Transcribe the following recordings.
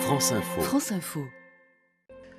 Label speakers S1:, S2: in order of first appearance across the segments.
S1: France Info.
S2: France Info.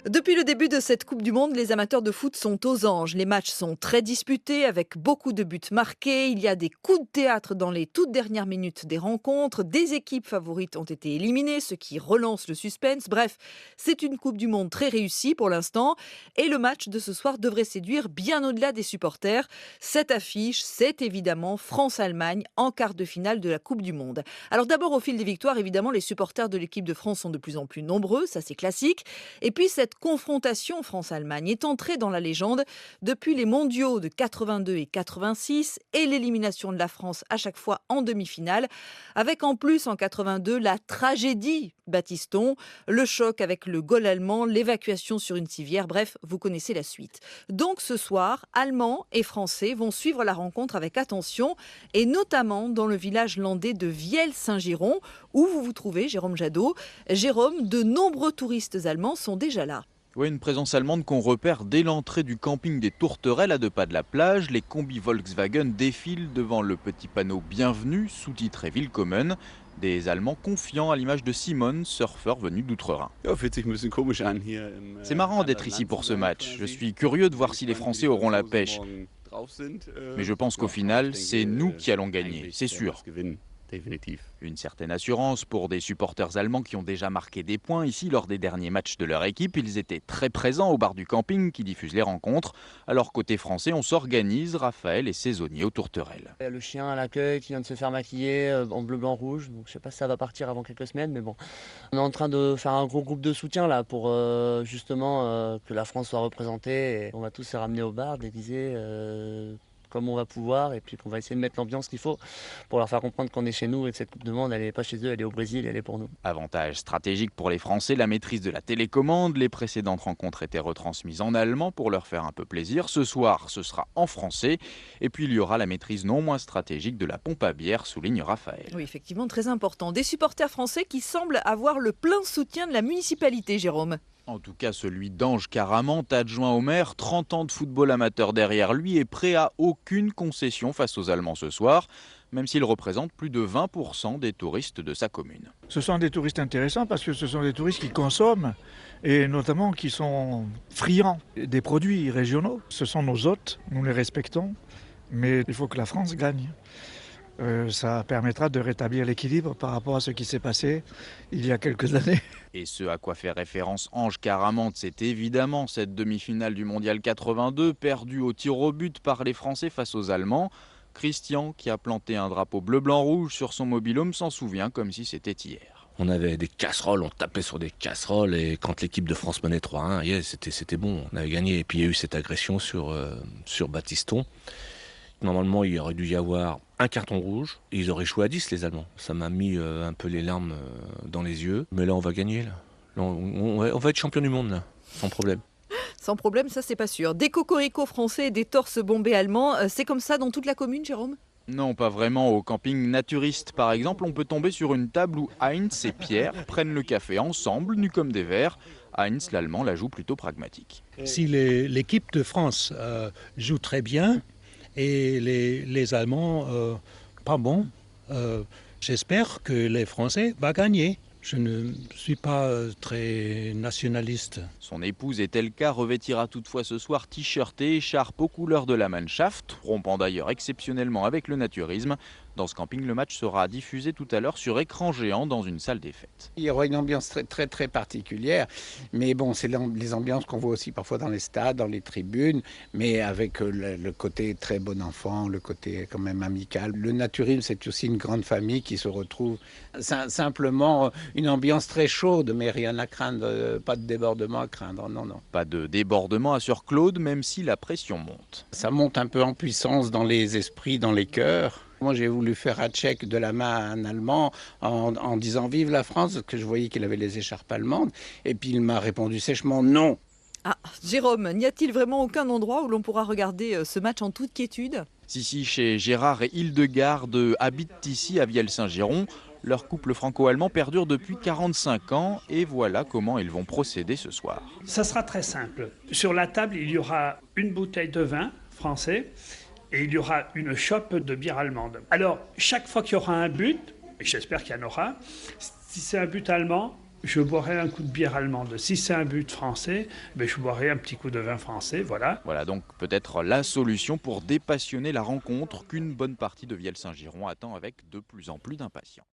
S3: Depuis le début de cette Coupe du Monde, les amateurs de foot sont aux anges. Les matchs sont très disputés avec beaucoup de buts marqués. Il y a des coups de théâtre dans les toutes dernières minutes des rencontres. Des équipes favorites ont été éliminées, ce qui relance le suspense. Bref, c'est une Coupe du Monde très réussie pour l'instant. Et le match de ce soir devrait séduire bien au-delà des supporters. Cette affiche, c'est évidemment France-Allemagne en quart de finale de la Coupe du Monde. Alors d'abord, au fil des victoires, évidemment, les supporters de l'équipe de France sont de plus en plus nombreux. Ça, c'est classique. Et puis, cette confrontation France-Allemagne est entrée dans la légende depuis les mondiaux de 82 et 86 et l'élimination de la France à chaque fois en demi-finale, avec en plus en 82 la tragédie Battiston, le choc avec le goal allemand, l'évacuation sur une civière, bref, vous connaissez la suite. Donc ce soir, Allemands et Français vont suivre la rencontre avec attention et notamment dans le village landais de Vielle-Saint-Giron où vous vous trouvez, Jérôme Jadot. Jérôme, de nombreux touristes allemands sont déjà là.
S4: Oui, une présence allemande qu'on repère dès l'entrée du camping des Tourterelles à 2 pas de la plage. Les combis Volkswagen défilent devant le petit panneau Bienvenue, sous-titré Willkommen. Des Allemands confiants à l'image de Simon, surfeur venu d'Outre-Rhin. C'est marrant d'être ici pour ce match. Je suis curieux de voir si les Français auront la pêche. Mais je pense qu'au final, c'est nous qui allons gagner, c'est sûr. Une certaine assurance pour des supporters allemands qui ont déjà marqué des points ici lors des derniers matchs de leur équipe. Ils étaient très présents au bar du camping qui diffuse les rencontres. Alors côté français, on s'organise, Raphaël est saisonnier aux Tourterelles.
S5: Il y a le chien à l'accueil qui vient de se faire maquiller en bleu, blanc, rouge. Donc je sais pas si ça va partir avant quelques semaines, mais bon. On est en train de faire un gros groupe de soutien là pour justement que la France soit représentée. Et on va tous se ramener au bar, déguisés comme on va pouvoir, et puis qu'on va essayer de mettre l'ambiance qu'il faut pour leur faire comprendre qu'on est chez nous et que cette Coupe du Monde, elle n'est pas chez eux, elle est au Brésil, elle est pour nous.
S4: Avantage stratégique pour les Français, la maîtrise de la télécommande. Les précédentes rencontres étaient retransmises en allemand pour leur faire un peu plaisir. Ce soir, ce sera en français. Et puis il y aura la maîtrise non moins stratégique de la pompe à bière, souligne Raphaël.
S3: Oui, effectivement, très important. Des supporters français qui semblent avoir le plein soutien de la municipalité, Jérôme.
S4: En tout cas, celui d'Ange Caramante, adjoint au maire, 30 ans de football amateur derrière lui, est prêt à aucune concession face aux Allemands ce soir, même s'il représente plus de 20% des touristes de sa commune.
S6: Ce sont des touristes intéressants parce que ce sont des touristes qui consomment et notamment qui sont friands des produits régionaux. Ce sont nos hôtes, nous les respectons, mais il faut que la France gagne. Ça permettra de rétablir l'équilibre par rapport à ce qui s'est passé il y a quelques années.
S4: Et ce à quoi fait référence Ange Caramante, c'est évidemment cette demi-finale du Mondial 82, perdue au tir au but par les Français face aux Allemands. Christian, qui a planté un drapeau bleu-blanc-rouge sur son mobil-home, s'en souvient comme si c'était hier.
S7: On avait des casseroles, on tapait sur des casseroles et quand l'équipe de France menait 3-1, c'était bon, on avait gagné. Et puis il y a eu cette agression sur Battiston. Normalement, il aurait dû y avoir un carton rouge et ils auraient joué à 10 les Allemands. Ça m'a mis un peu les larmes dans les yeux. Mais là, on va gagner. Là, on va être champion du monde, là, sans problème.
S3: Sans problème, ça c'est pas sûr. Des cocoricots français et des torses bombés allemands, c'est comme ça dans toute la commune, Jérôme ?
S4: Non, pas vraiment. Au camping naturiste, par exemple, on peut tomber sur une table où Heinz et Pierre prennent le café ensemble, nus comme des vers. Heinz, l'allemand, la joue plutôt pragmatique.
S8: Si l'équipe de France joue très bien, et les Allemands, pas bons. J'espère que les Français vont gagner. Je ne suis pas très nationaliste.
S4: Son épouse Etelka revêtira toutefois ce soir t-shirt et écharpe aux couleurs de la Mannschaft, rompant d'ailleurs exceptionnellement avec le naturisme. Dans ce camping, le match sera diffusé tout à l'heure sur écran géant dans une salle des fêtes.
S9: Il y aura une ambiance très particulière, mais bon, c'est les ambiances qu'on voit aussi parfois dans les stades, dans les tribunes, mais avec le côté très bon enfant, le côté quand même amical. Le naturisme, c'est aussi une grande famille qui se retrouve. Simplement une ambiance très chaude, mais rien à craindre, pas de débordement à craindre, non.
S4: Pas de débordement, assure Claude, même si la pression monte.
S9: Ça monte un peu en puissance dans les esprits, dans les cœurs. Moi, j'ai voulu faire un check de la main à un Allemand en disant « Vive la France », parce que je voyais qu'il avait les écharpes allemandes. Et puis, il m'a répondu sèchement « Non ».
S3: Ah, Jérôme, n'y a-t-il vraiment aucun endroit où l'on pourra regarder ce match en toute quiétude ?
S4: Si, chez Gérard et Hildegarde habitent ici à Vielle-Saint-Giron. Leur couple franco-allemand perdure depuis 45 ans et voilà comment ils vont procéder ce soir.
S10: Ça sera très simple. Sur la table, il y aura une bouteille de vin français et il y aura une chope de bière allemande. Alors, chaque fois qu'il y aura un but, et j'espère qu'il y en aura, si c'est un but allemand, Je boirai un coup de bière allemande. Si c'est un but français, je boirai un petit coup de vin français, voilà.
S4: Voilà donc peut-être la solution pour dépassionner la rencontre qu'une bonne partie de Vielle-Saint-Giron attend avec de plus en plus d'impatience.